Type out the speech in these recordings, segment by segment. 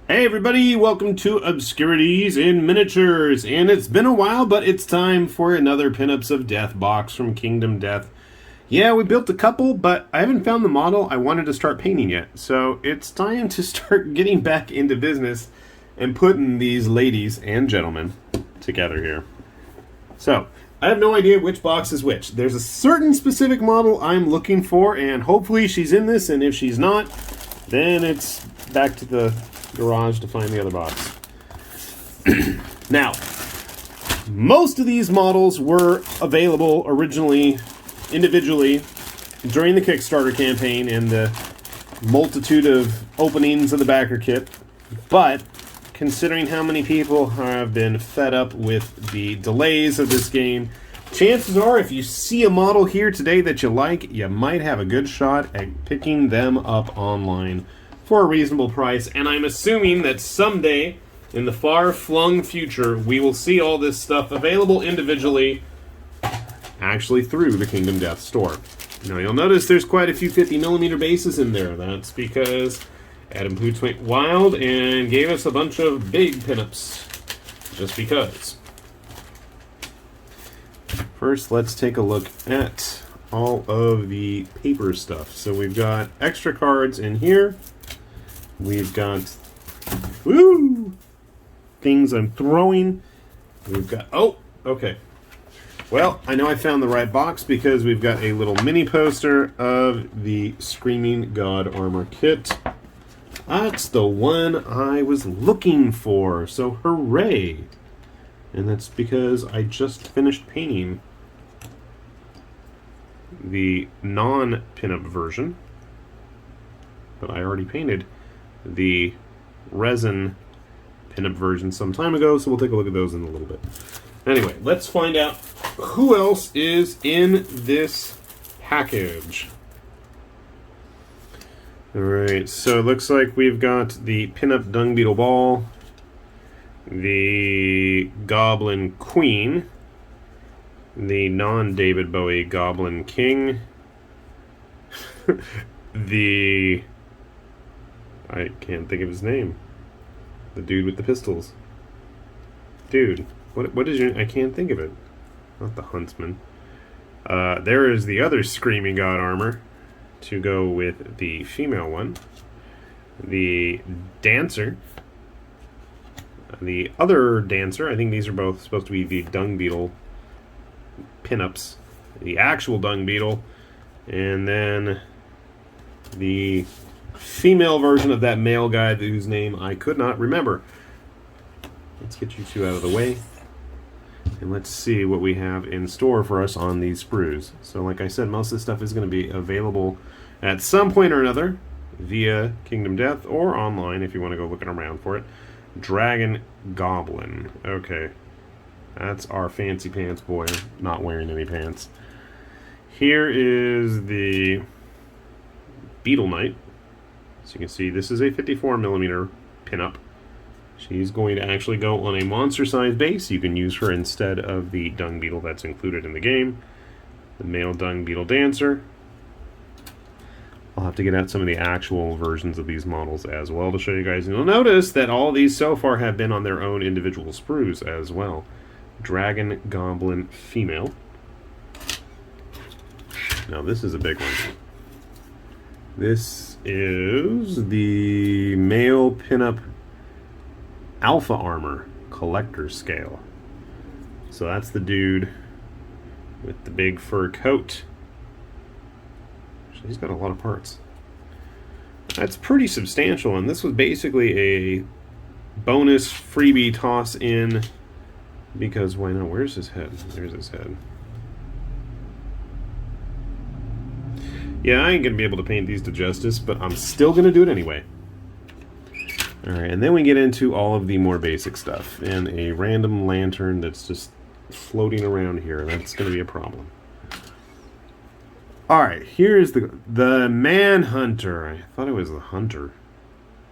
Hey everybody, welcome to Obscurities in Miniatures, and it's been a while, but it's time for another Pinups of Death box from Kingdom Death. Yeah, we built a couple, but I haven't found the model I wanted to start painting yet, so it's time to start getting back into business and putting these ladies and gentlemen together here. So, I have no idea which box is which. There's a certain specific model I'm looking for, and hopefully she's in this, and if she's not, then it's back to the garage to find the other box. Now, most of these models were available originally individually during the Kickstarter campaign and the multitude of openings of the backer kit, but considering how many people have been fed up with the delays of this game, chances are if you see a model here today that you like, you might have a good shot at picking them up online for a reasonable price, and I'm assuming that someday in the far-flung future we will see all this stuff available individually actually through the Kingdom Death store. Now you'll notice there's quite a few 50mm bases in there. That's because Adam Poots went wild and gave us a bunch of big pinups, just because. First, let's take a look at all of the paper stuff. So we've got extra cards in here. We've got things I'm throwing. We've got okay. Well, I know I found the right box because we've got a little mini poster of the Screaming God armor kit. That's the one I was looking for, so hooray! And that's because I just finished painting the non-pinup version, but I already painted the resin pinup version some time ago, so we'll take a look at those in a little bit. Anyway, let's find out who else is in this package. Alright, so it looks like we've got the pinup dung beetle ball, the Goblin Queen, the non-David Bowie Goblin King, I can't think of his name. The dude with the pistols. Dude, what is your... I can't think of it. Not the Huntsman. There is the other Screaming God armor to go with the female one. The Dancer. The other Dancer, I think these are both supposed to be the Dung Beetle pinups. The actual Dung Beetle. And then the female version of that male guy whose name I could not remember. Let's get you two out of the way, and let's see what we have in store for us on these sprues. So like I said, most of this stuff is going to be available at some point or another via Kingdom Death or online if you want to go looking around for it. Dragon Goblin. Okay, that's our fancy pants boy not wearing any pants. Here is the Beetle Knight. So you can see this is a 54mm pinup. She's going to actually go on a monster-sized base. You can use her instead of the Dung Beetle that's included in the game. The male Dung Beetle Dancer. I'll have to get out some of the actual versions of these models as well to show you guys. And you'll notice that all of these so far have been on their own individual sprues as well. Dragon Goblin Female. Now this is a big one. This is the male pinup alpha armor collector scale. So that's the dude with the big fur coat. He's got a lot of parts. That's pretty substantial, and this was basically a bonus freebie toss in because why not? Where's his head? There's his head. Yeah, I ain't going to be able to paint these to justice, but I'm still going to do it anyway. Alright, and then we get into all of the more basic stuff. And a random lantern that's just floating around here. That's going to be a problem. Alright, here's the Manhunter. I thought it was the Hunter.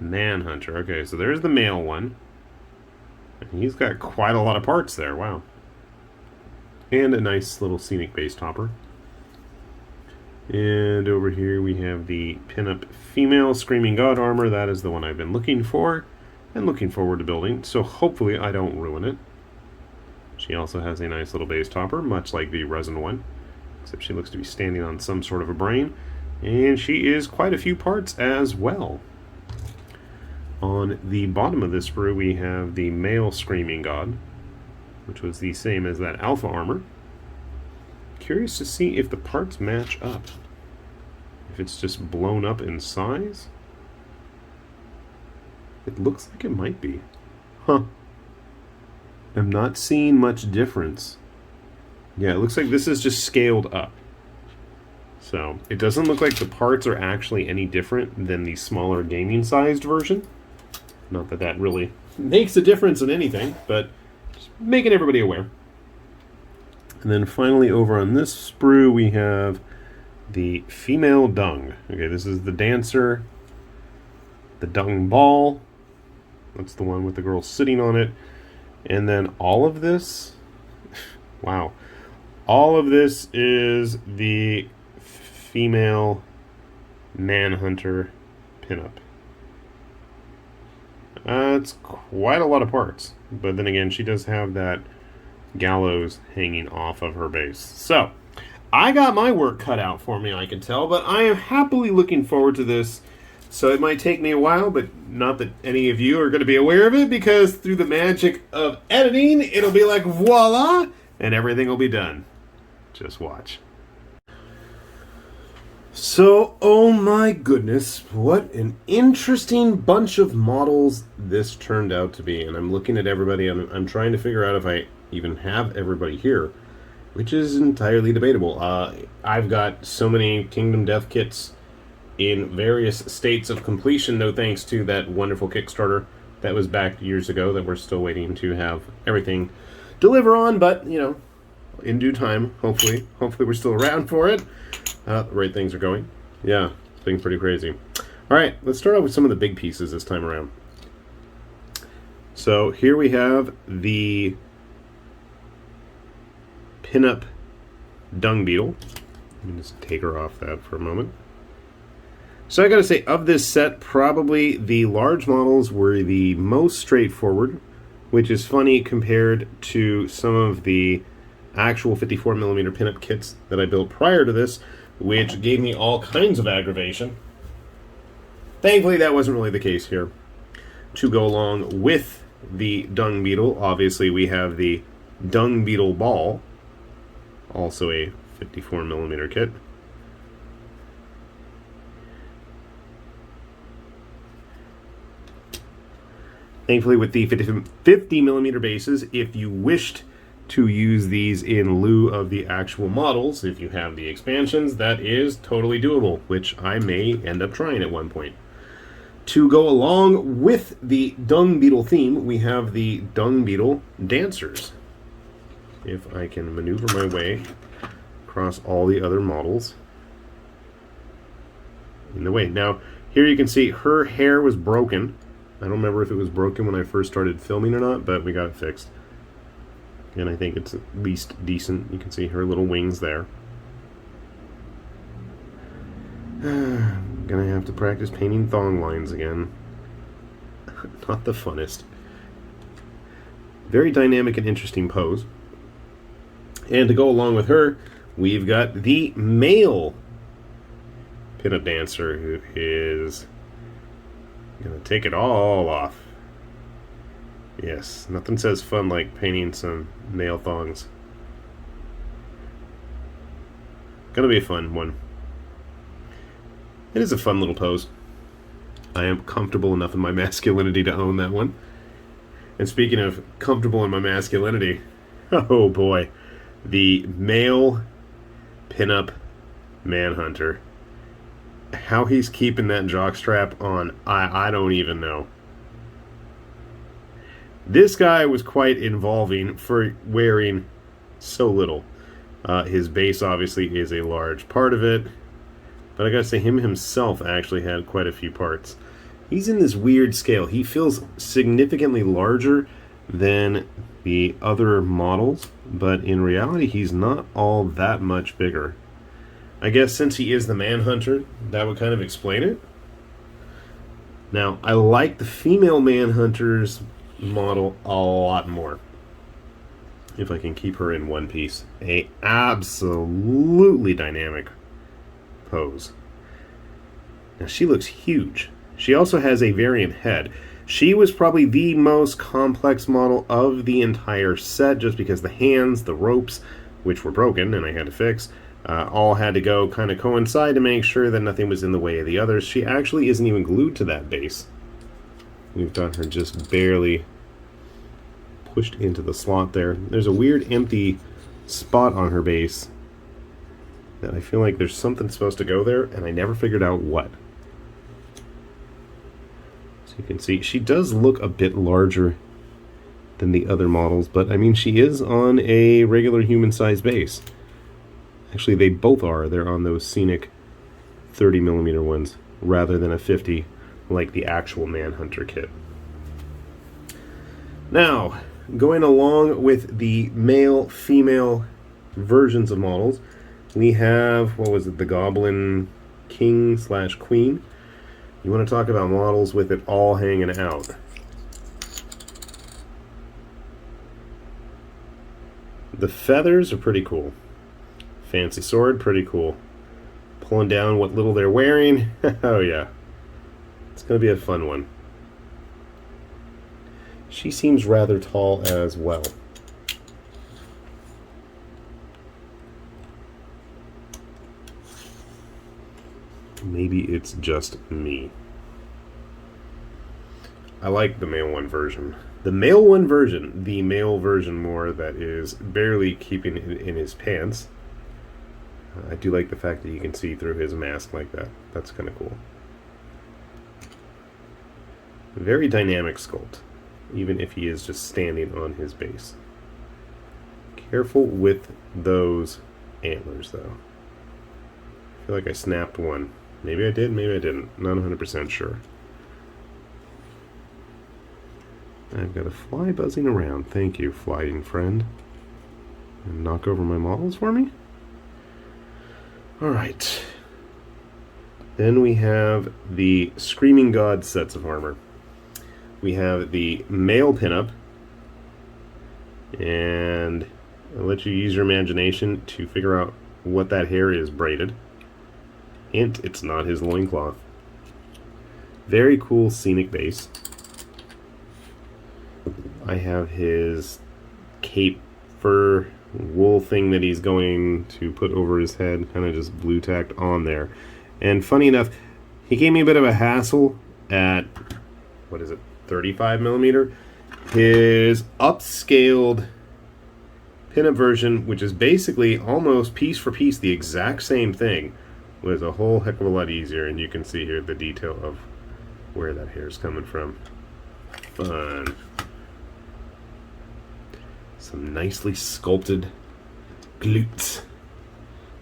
Manhunter. Okay, so there's the male one. And he's got quite a lot of parts there. Wow. And a nice little scenic base topper. And over here we have the pinup female Screaming God armor. That is the one I've been looking for. and looking forward to building, so hopefully I don't ruin it. She also has a nice little base topper, much like the resin one, except she looks to be standing on some sort of a brain, and she is quite a few parts as well. On the bottom of this sprue, we have the male Screaming God, which was the same as that alpha armor. Curious to see if the parts match up. If it's just blown up in size? It looks like it might be. Huh. I'm not seeing much difference. Yeah, it looks like this is just scaled up. So, it doesn't look like the parts are actually any different than the smaller gaming-sized version. Not that that really makes a difference in anything, but just making everybody aware. And then finally over on this sprue we have the female dung. Okay, this is the dancer, the dung ball. That's the one with the girl sitting on it. And then all of this, wow, all of this is the female manhunter pinup. It's quite a lot of parts, but then again, she does have that gallows hanging off of her base. So, I got my work cut out for me, I can tell, but I am happily looking forward to this. So it might take me a while, but not that any of you are going to be aware of it, because through the magic of editing, it'll be like voila, and everything will be done. Just watch. So, oh my goodness, what an interesting bunch of models this turned out to be. And I'm looking at everybody, and I'm trying to figure out if I even have everybody here, which is entirely debatable. I've got so many Kingdom Death kits in various states of completion, no thanks to that wonderful Kickstarter that was back years ago that we're still waiting to have everything deliver on, but, you know, in due time, hopefully we're still around for it. The right things are going. Yeah, it's been pretty crazy. All right, let's start out with some of the big pieces this time around. So here we have the pinup dung beetle. Let me just take her off that for a moment. So I gotta say, of this set, probably the large models were the most straightforward, which is funny compared to some of the actual 54mm pinup kits that I built prior to this, which gave me all kinds of aggravation. Thankfully, that wasn't really the case here. To go along with the dung beetle, obviously we have the dung beetle ball, also a 54mm kit. Thankfully, with the 50mm bases, if you wished to use these in lieu of the actual models, if you have the expansions, that is totally doable, which I may end up trying at one point. To go along with the dung beetle theme, we have the dung beetle dancers. If I can maneuver my way across all the other models in the way. Now, here you can see her hair was broken. I don't remember if it was broken when I first started filming or not, but we got it fixed. And I think it's at least decent. You can see her little wings there. Gonna have to practice painting thong lines again. Not the funnest. Very dynamic and interesting pose. And to go along with her, we've got the male pinup dancer, who is gonna take it all off. Yes, nothing says fun like painting some male thongs. Gonna be a fun one. It is a fun little pose. I am comfortable enough in my masculinity to own that one. And speaking of comfortable in my masculinity, oh boy, the male pinup manhunter. How he's keeping that jockstrap on, I don't even know. This guy was quite involving for wearing so little. His base obviously is a large part of it, but I gotta say, him himself actually had quite a few parts. He's in this weird scale. He feels significantly larger than the other models, but in reality he's not all that much bigger. I guess since he is the manhunter, that would kind of explain it. Now, I like the female Manhunter's model a lot more. If I can keep her in one piece. A absolutely dynamic pose. Now, she looks huge. She also has a variant head. She was probably the most complex model of the entire set, just because the hands, the ropes, which were broken and I had to fix, all had to go kind of coincide to make sure that nothing was in the way of the others. She actually isn't even glued to that base. We've got her just barely pushed into the slot there. There's a weird empty spot on her base that I feel like there's something supposed to go there, and I never figured out what. So you can see she does look a bit larger than the other models, but I mean, she is on a regular human-sized base. Actually, they both are. They're on those scenic 30mm ones rather than a 50 like the actual Manhunter kit. Now, going along with the male-female versions of models, we have, what was it, the Goblin King / Queen. You want to talk about models with it all hanging out. The feathers are pretty cool. Fancy sword, pretty cool. Pulling down what little they're wearing. Oh yeah. It's going to be a fun one. She seems rather tall as well. Maybe it's just me. I like the male one version. The male version more that is barely keeping it in his pants. I do like the fact that you can see through his mask like that. That's kind of cool. Very dynamic sculpt, even if he is just standing on his base. Careful with those antlers, though. I feel like I snapped one. Maybe I did, maybe I didn't. Not 100% sure. I've got a fly buzzing around. Thank you, flying friend. And knock over my models for me? Alright. Then we have the Screaming God sets of armor. We have the male pinup. And I'll let you use your imagination to figure out what that hair is braided. Hint, it's not his loincloth. Very cool scenic base. I have his cape fur wool thing that he's going to put over his head, kind of just blue tacked on there. And funny enough, he gave me a bit of a hassle at, what is it, 35mm. His upscaled pinup version, which is basically almost piece for piece the exact same thing, was a whole heck of a lot easier, and you can see here the detail of where that hair is coming from. Fun. Some nicely sculpted glutes,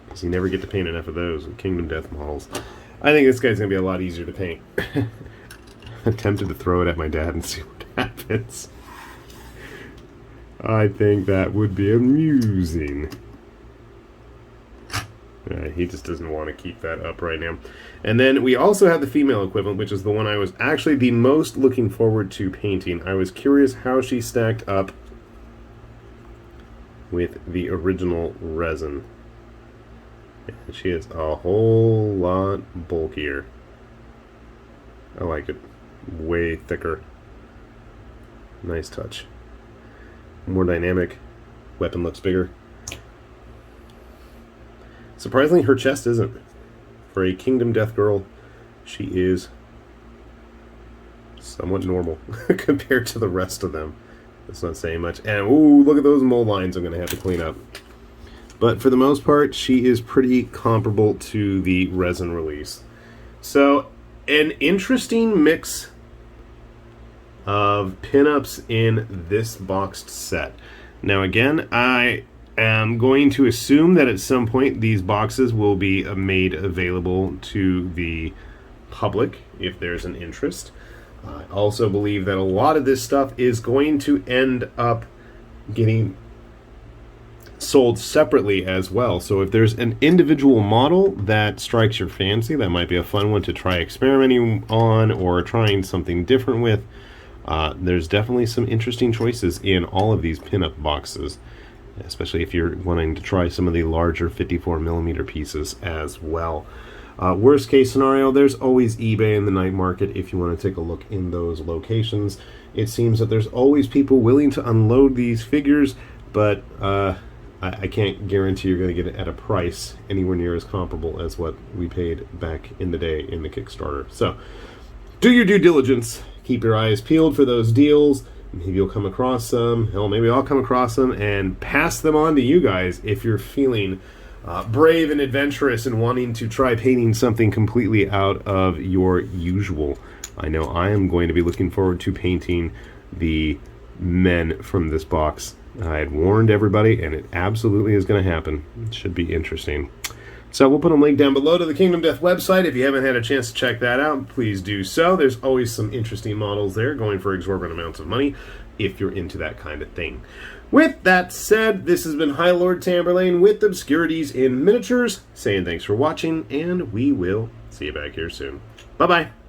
because you never get to paint enough of those with Kingdom Death models. I think this guy's going to be a lot easier to paint. I'm tempted to throw it at my dad and see what happens. I think that would be amusing. He just doesn't want to keep that up right now. And then we also have the female equivalent, which is the one I was actually the most looking forward to painting. I was curious how she stacked up with the original resin. And she is a whole lot bulkier. I like it. Way thicker. Nice touch. More dynamic. Weapon looks bigger. Surprisingly, her chest isn't. For a Kingdom Death girl, she is somewhat normal compared to the rest of them. That's not saying much. And, ooh, look at those mold lines I'm going to have to clean up. But for the most part, she is pretty comparable to the resin release. So, an interesting mix of pinups in this boxed set. Now, again, I am going to assume that at some point these boxes will be made available to the public if there's an interest. I also believe that a lot of this stuff is going to end up getting sold separately as well. So if there's an individual model that strikes your fancy, that might be a fun one to try experimenting on or trying something different with, there's definitely some interesting choices in all of these pinup boxes, especially if you're wanting to try some of the larger 54mm pieces as well. Worst case scenario, there's always eBay in the night market if you want to take a look in those locations. It seems that there's always people willing to unload these figures, but I can't guarantee you're going to get it at a price anywhere near as comparable as what we paid back in the day in the Kickstarter. So do your due diligence. Keep your eyes peeled for those deals. Maybe you'll come across some. Hell, maybe I'll come across them and pass them on to you guys if you're feeling brave and adventurous and wanting to try painting something completely out of your usual. I know I am going to be looking forward to painting the men from this box. I had warned everybody, and it absolutely is going to happen. It should be interesting. So we'll put a link down below to the Kingdom Death website. If you haven't had a chance to check that out, please do so. There's always some interesting models there going for exorbitant amounts of money if you're into that kind of thing. With that said, this has been High Lord Tamberlane with Obscurities in Miniatures, saying thanks for watching, and we will see you back here soon. Bye-bye.